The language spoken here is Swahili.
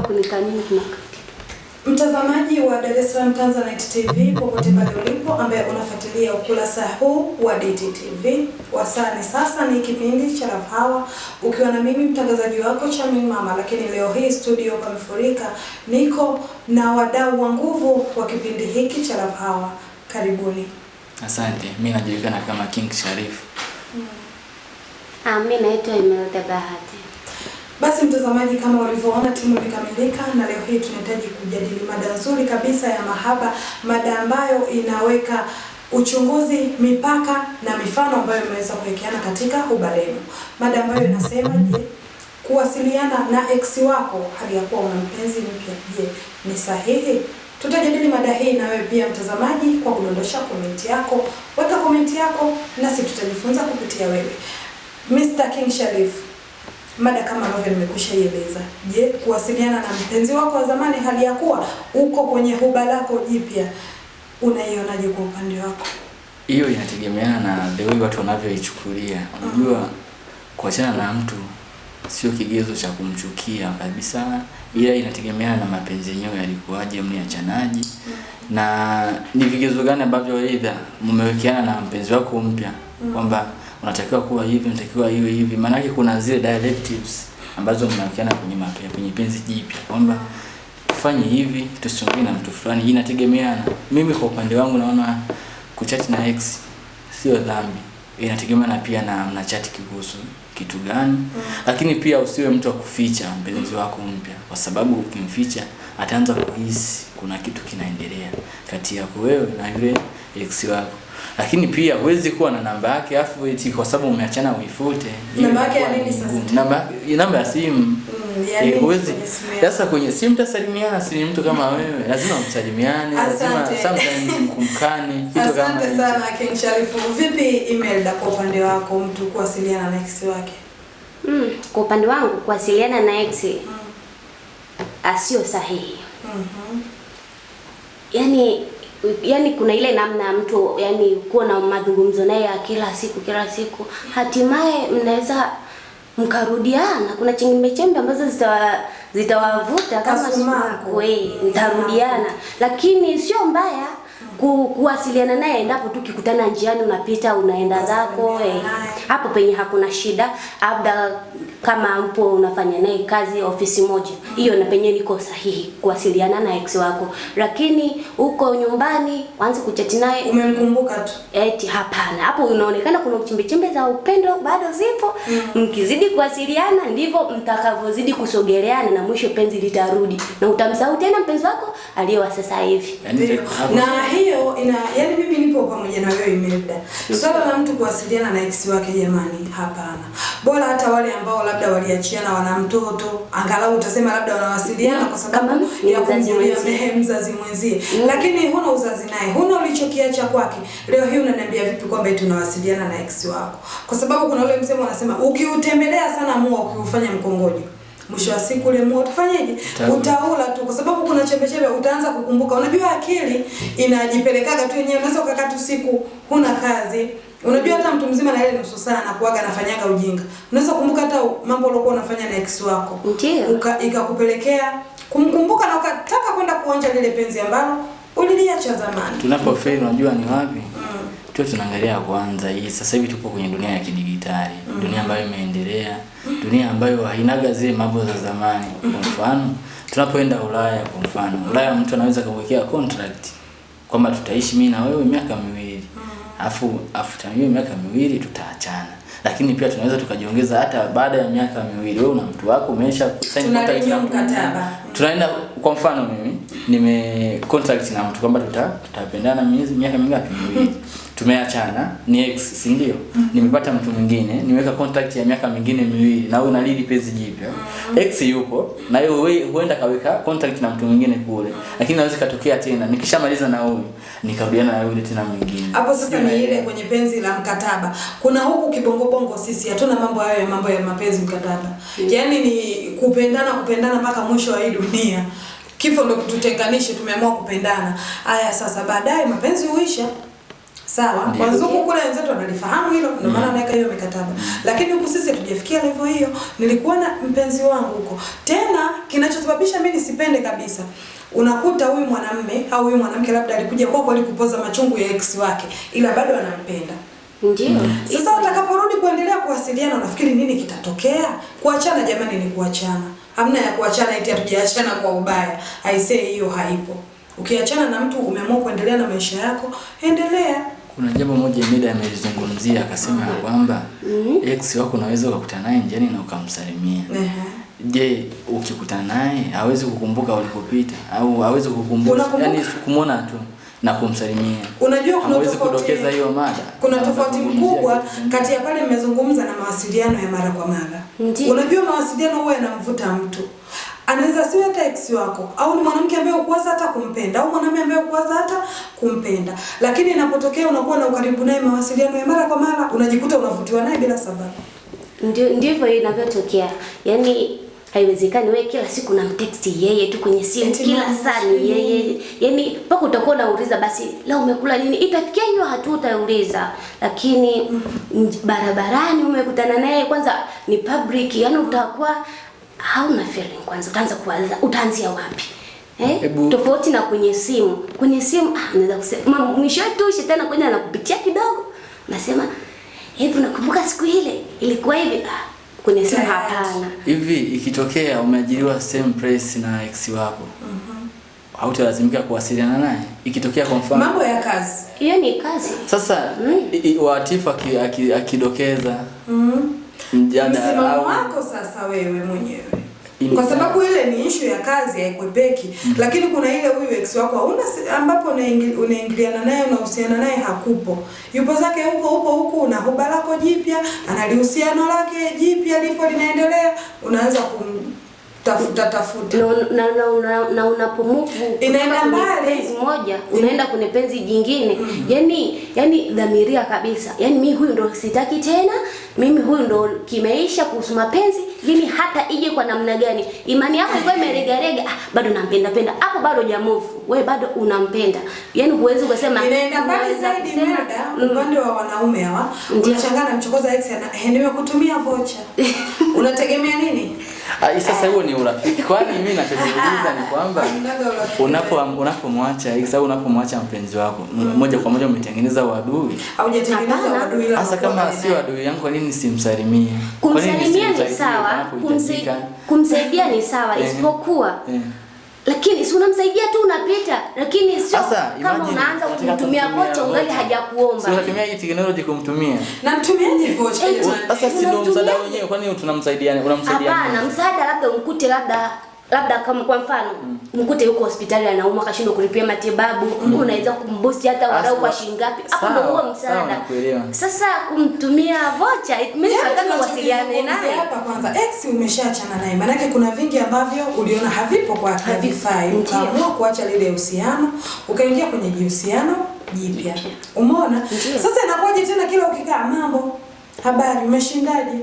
kunika nini kunaka. Mtazamaji wa Dar es Salaam Tanzanite TV popote pale ulipo ambaye unafuatilia ukurasa huu wa DTTV, wasani sasa ni kipindi cha Love Hour ukiwa na mimi mtangazaji wako Chamin Mama, lakini leo hii studio pamefurika, niko na wadau wa nguvu wa kipindi hiki cha Love Hour. Karibuni. Asante. Mimi najulikana kama King Sharif. Mimi naitwa Imelda Bahati. Basi mtazamaji, kama ulivyoona timu imekamilika, na leo hii tunahitaji kujadili mada nzuri kabisa ya mahaba, mada ambayo inaweka uchunguzi, mipaka na mifano ambayo imeweza kuwekeana katika huba lenu. Mada ambayo inasema, je, kuwasiliana na ex wako hali ya kuwa una mpenzi mpya, je, ni sahihi? Tutajadili mada hii na wewe pia mtazamaji kwa kudondosha komenti yako. Weka komenti yako nasi tutajifunza kupitia wewe. Mr. King Sharif, mada kama ambavyo nimekushaieleza. Je, kuwasiliana na mpenzi wako wa zamani hali ya kuwa uko kwenye huba lako jipya, unaionaje kwa upande wako? Hiyo inategemeana na the way watu wanavyoichukulia. Unajua kuachana na mtu sio kigezo cha kumchukia kabisa, ila inategemeana na mapenzi yenyewe yalikuwaje, mliachanaje, na ni vigezo gani ambavyo aidha mmewekeana na mpenzi wako mpya kwamba unatakiwa kuwa hivi, unatakiwa iwe hivi. Maana yake kuna zile directives ambazo mnawekeana kwenye penzi jipya kwamba ufanye hivi, tusongee na mtu fulani. Inategemeana. Mimi kwa upande wangu naona kuchat na ex sio dhambi. Inategemeana pia na mnachat kuhusu kitu gani. Lakini pia usiwe mtu wa kuficha mpenzi wako mpya, kwa sababu ukimficha ataanza kuhisi kuna kitu kinaendelea kati yako wewe na yule ex wako. Lakini pia huwezi kuwa na namba yake afu eti kwa sababu umeachana uifute. Namba yake ya nini sasa? Namba ya simu. Huwezi. Sasa kwenye simu tasalimiana, si mtu kama wewe. Lazima msalimiane, lazima sometimes mkumkane, kitu kama hicho. Asante sana King Sharif. Vipi Imelda, kwa upande wako mtu kuwasiliana na ex wake? Kwa upande wangu kuwasiliana na ex sio sahihi. Yaani kuna ile namna mtu kuwa na mazungumzo naye ya kila siku hatimaye mnaweza mkarudiana. Kuna chembe ambazo zitawavuta kama sumaku, mtarudiana, lakini sio mbaya kuwasiliana naye endapo tu kikutana njiani, unapita unaenda zako, hapo penye hakuna shida. Labda kama mpo unafanya naye kazi ofisi moja, hiyo na penye niko sahihi kuwasiliana na ex wako. Lakini uko nyumbani anze kuchat naye umemkumbuka tu, hapana. Hapo unaonekana kuna chembe za upendo bado zipo. Mkizidi kuwasiliana ndivyo mtakavyozidi kusogeleana, na mwisho penzi litarudi na utamsahau tena mpenzi wako aliyewa sasa hivi. Na hiyo mimi nipo pamoja na wewe Imelda. Swala la mtu kuwasiliana na ex wake, jamani, hapana. Bora hata wale ambao labda waliachiana wana mtoto, angalau utasema labda wanawasiliana kwa sababu ya kumjulia mzazi mwenzie. Lakini huna uzazi naye, huna ulichokiacha kwake. Leo hii unaniambia vipi kwamba tunawasiliana na ex wako? Kwa sababu kuna ule msemo unasema ukiutembelea sana mua ukiufanya mkongojo, mwisho wa siku ule mua utafanyaje? Utaula tu, kwa sababu kuna chembe utaanza kukumbuka. Unajua akili inajipelekaga tu yenyewe. Unaweza ukakaa tu siku huna kazi. Unajua hata mtu mzima na ile nusu saa anakuaga anafanyaga ujinga. Unaweza kukumbuka hata mambo uliokuwa unafanya na ex wako. Ikakupelekea kumkumbuka na ukataka kwenda kuonja lile penzi ambalo uliliacha zamani. Tunapofeli unajua ni wapi? Tunaangalia kwanza hii sasa hivi tupo kwenye dunia ya kidigitali, dunia ambayo imeendelea, dunia ambayo hainaga zile mambo za zamani. Kwa mfano, tunapoenda Ulaya, kwa mfano, Ulaya mtu anaweza kuwekea contract kwamba tutaishi mimi na wewe miaka 2. After hiyo miaka 2 tutaachana. Lakini pia tunaweza tukajiongeza hata baada ya miaka 2. Wewe na mtu wako umesha sign contract na mkataba. Tunaenda kwa mfano mimi nime contract na mtu kwamba tutapendana miaka mingapi? 2. Tumeachana, ni ex, si ndio? Nimepata mtu mwingine, niweka contract ya miaka mingine 2 na wewe unalidi penzi jipya. Ex yupo na wewe huenda kaweka contract na mtu mwingine kule. Lakini naweza katokea tena nikishamaliza na huyu nikarudiana na yule tena mwingine. Hapo sasa ni ile kwenye penzi la mkataba. Kuna huku kibongo sisi hatuna mambo ya mapenzi mkataba. Yaani ni kupendana mpaka mwisho wa hii dunia. Kifo ndo kututenganishe, tumeamua kupendana. Haya sasa baadaye mapenzi huisha. Sawa, wazungu kule wenzetu wanalifahamu hilo, ndio maana wanaweka hiyo mikataba. Lakini huku sisi hatujafikia level hiyo. Nilikuwa na mpenzi wangu huko. Tena kinachosababisha mimi nisipende kabisa, unakuta huyu mwanamume au huyu mwanamke labda alikuja kwako alikupoza machungu ya ex wake, ila bado anampenda. Ndio. Sasa utakaporudi kuendelea kuwasiliana, unafikiri nini kitatokea? Kuachana jamani, ni kuachana. Hamna ya kuachana eti hatujaachana kwa ubaya. I say hiyo haipo. Ukiachana na mtu umeamua kuendelea na maisha yako, endelea. Kuna jambo moja Mida amelizungumzia akasema kwamba ex wako unaweza ukakutana naye njiani na ukamsalimia. Je, ukikutana naye hawezi kukumbuka ulikopita au hawezi kukumbuka, yani kumuona tu na kumsalimia? Unajua kuna tofauti, kudokeza hiyo mada. Kuna tofauti mkubwa kati ya pale mmezungumza na mawasiliano ya mara kwa mara. Unajua mawasiliano huwa yanamvuta mtu. Anaweza siwe hata ex wako, au ni mwanamke ambaye ukuwaza hata kumpenda, au mwanamume ambaye ukuwaza hata kumpenda. Lakini inapotokea unakuwa na ukaribu naye, mawasiliano ya mara kwa mara, unajikuta unavutiwa naye bila sababu. Ndivyo inavyotokea. Yaani haiwezekani wewe kila siku unamtext yeye tu kwenye simu, kila saa ni yeye. Yaani mpaka utakuwa unauliza basi leo umekula nini? Itafikia hiyo hatua utauliza. Lakini barabarani umekutana naye, kwanza ni public, yaani utakuwa hauna feeling kwanza, utaanza kuwaza utaanzia wapi? Tofauti na kwenye simu. Kwenye simu unaweza kusema mwisho tu shetani kwenda anakupitia kidogo. Nasema hivi unakumbuka siku ile ilikuwa hivi? Kwenye simu hapana. Hivi ikitokea umeajiriwa same place na ex wako, hautalazimika kuwasiliana naye? Ikitokea kwa mfano mambo ya kazi, hiyo ni kazi. Sasa watifu akidokeza msimamo wako sasa wewe mwenyewe, kwa sababu ile ni issue ya kazi haikwepeki. Lakini kuna ile huyu ex wako hauna ambapo unaingiliana naye, unahusiana naye hakupo, yupo zake huko una hoba lako jipya, analihusiano lake jipya lipo linaendelea, unaanza tafuta na unapomuvu inaenda mbali penzi moja unaenda kwenye penzi jingine. Yani dhamiria kabisa, yani mimi huyu ndo sitaki tena, mimi huyu ndo kimeisha kuhusu mapenzi. Yani hata ije kwa namna gani, imani yako ilikuwa imeregarega, bado nampenda hapo, bado hujamuvu, wewe bado unampenda. Yani huwezi kusema inaenda mbali zaidi. Mada upande wa wanaume hawa, unachangana mchokoza ex nimekutumia voucher unategemea nini? Sasa huo ni urafiki. Kwani mimi ninachojiuliza ni kwamba unapomwacha ex au unapomwacha mpenzi wako, moja kwa moja umetengeneza uadui. Haujatengeneza uadui la. Sasa kama sio adui yangu, kwa nini simsalimie? Kumsalimia ni sawa, kumsaidia ni sawa, isipokuwa lakini si unamsaidia tu unapita, lakini sio kama unaanza kumtumia vocha ungali hajakuomba. Sio unatumia hii technology kumtumia. Na mtumiaje vocha? Sasa si ndio msaada wenyewe, kwani tunamsaidiana? Unamsaidia? Hapana, msaada labda umkute labda kama kwa mfano mkute yuko hospitali anaumwa akashindwa kulipia matibabu, unaweza kumboost hata walau kwa shilingi ngapi. Hapo ndio huo msaada. Sasa kumtumia vocha it means nataka kuwasiliana naye. Hapa kwanza ex umeshaachana naye, maana yake kuna vingi ambavyo uliona havipo kwa havifai, ukaamua kuacha lile uhusiano ukaingia kwenye uhusiano jipya. Umeona? Sasa inakuwaje tena kila ukikaa mambo habari umeshindaje?